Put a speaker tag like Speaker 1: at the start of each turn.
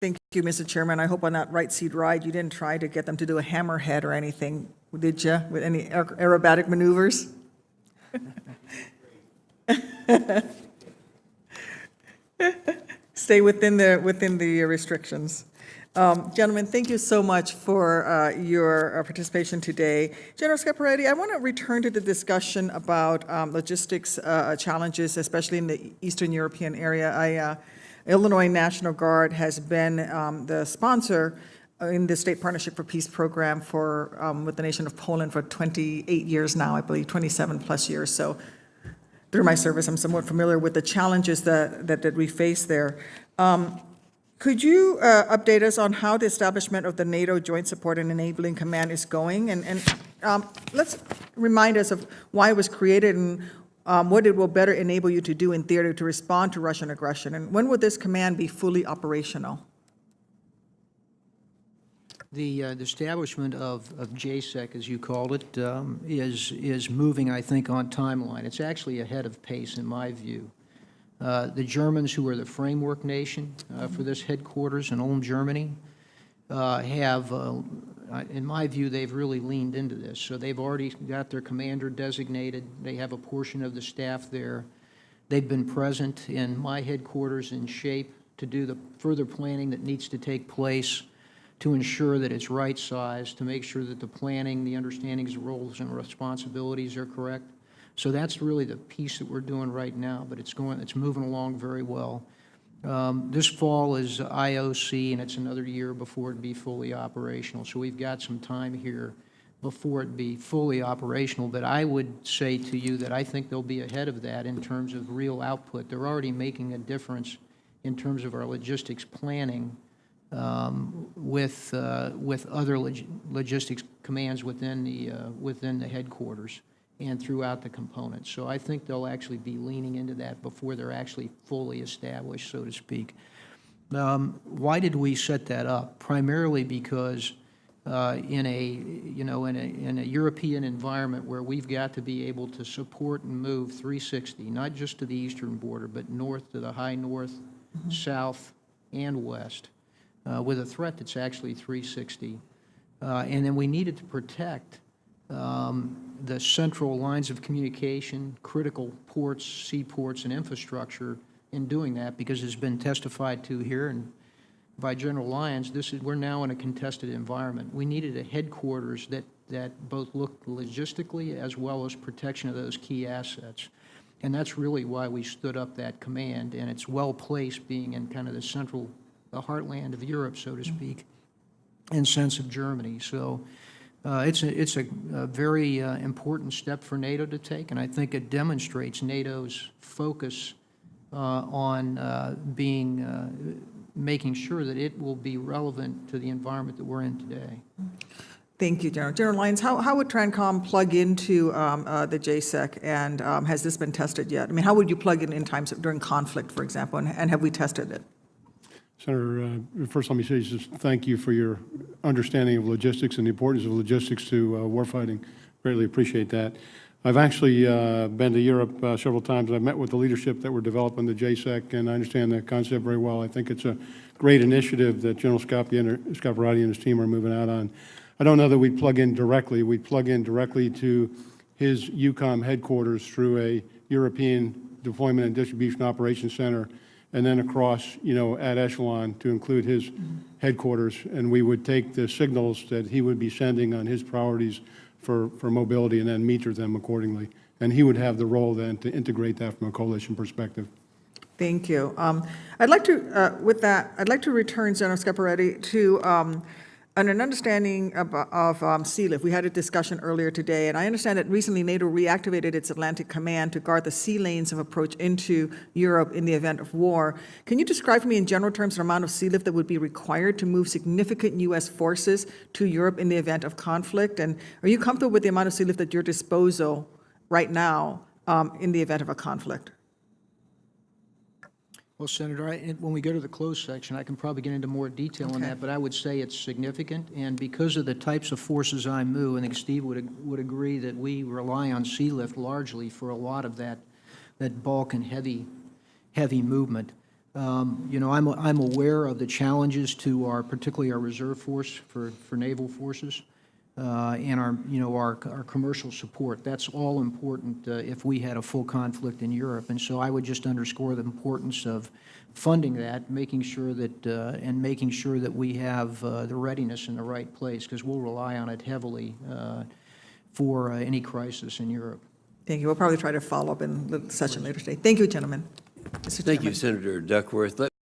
Speaker 1: Thank you, Mr. Chairman. I hope on that right seat ride, you didn't try to get them to do a hammerhead or anything, did you, with any aerobatic maneuvers? Stay within the restrictions. Gentlemen, thank you so much for your participation today. General Scaparrotti, I want to return to the discussion about logistics challenges, especially in the Eastern European area. Illinois National Guard has been the sponsor in the State Partnership for Peace program with the nation of Poland for 28 years now, I believe, 27 plus years. So through my service, I'm somewhat familiar with the challenges that we face there. Could you update us on how the establishment of the NATO Joint Support and Enabling Command is going? And let's remind us of why it was created and what it will better enable you to do in theater to respond to Russian aggression. And when will this command be fully operational?
Speaker 2: The establishment of JSEC, as you called it, is moving, I think, on timeline. It's actually ahead of pace, in my view. The Germans, who are the framework nation for this headquarters in Ulm, Germany, have, in my view, they've really leaned into this. So they've already got their commander designated. They have a portion of the staff there. They've been present in my headquarters in shape to do the further planning that needs to take place to ensure that it's right-sized, to make sure that the planning, the understandings, roles, and responsibilities are correct. So that's really the piece that we're doing right now, but it's moving along very well. This fall is IOC, and it's another year before it be fully operational. So we've got some time here before it be fully operational. But I would say to you that I think they'll be ahead of that in terms of real output. They're already making a difference in terms of our logistics planning with other logistics commands within the headquarters and throughout the components. So I think they'll actually be leaning into that before they're actually fully established, so to speak. Why did we set that up? Primarily because in a European environment where we've got to be able to support and move 360, not just to the eastern border, but north to the high north, south, and west, with a threat that's actually 360. And then we needed to protect the central lines of communication, critical ports, seaports, and infrastructure in doing that, because it's been testified to here and by General Lyons, we're now in a contested environment. We needed a headquarters that both looked logistically as well as protection of those key assets. And that's really why we stood up that command, and it's well placed being in kind of the heartland of Europe, so to speak, and sense of Germany. So it's a very important step for NATO to take, and I think it demonstrates NATO's focus on making sure that it will be relevant to the environment that we're in today.
Speaker 1: Thank you, General. General Lyons, how would TRANSCOM plug into the JSEC, and has this been tested yet? I mean, how would you plug in times during conflict, for example, and have we tested it?
Speaker 3: Senator, first let me say just thank you for your understanding of logistics and the importance of logistics to warfighting. Greatly appreciate that. I've actually been to Europe several times. I've met with the leadership that were developing the JSEC, and I understand the concept very well. I think it's a great initiative that General Scaparrotti and his team are moving out on. I don't know that we'd plug in directly. We'd plug in directly to his EUCOM headquarters through a European Deployment and Distribution Operations Center, and then across, at echelon to include his headquarters, and we would take the signals that he would be sending on his priorities for mobility and then meter them accordingly. And he would have the role then to integrate that from a coalition perspective.
Speaker 1: Thank you. I'd like to, with that, I'd like to return, General Scaparrotti, to an understanding of SEALIF. We had a discussion earlier today, and I understand that recently NATO reactivated its Atlantic Command to guard the sea lanes of approach into Europe in the event of war. Can you describe for me in general terms the amount of SEALIF that would be required to move significant U.S. forces to Europe in the event of conflict? And are you comfortable with the amount of SEALIF at your disposal right now in the event of a conflict?
Speaker 2: Well, Senator, when we go to the closed section, I can probably get into more detail on that, but I would say it's significant. And because of the types of forces I move, I think Steve would agree that we rely on sea lift largely for a lot of that bulk and heavy movement. You know, I'm aware of the challenges to our, particularly our reserve force for naval forces, and our, you know, our commercial support. That's all important if we had a full conflict in Europe. And so I would just underscore the importance of funding that, making sure that, and making sure that we have the readiness in the right place, because we'll rely on it heavily for any crisis in Europe.
Speaker 1: Thank you. We'll probably try to follow up in the session later today. Thank you, gentlemen. Mr.
Speaker 4: Thank you,
Speaker 1: Chairman.
Speaker 4: Senator Duckworth.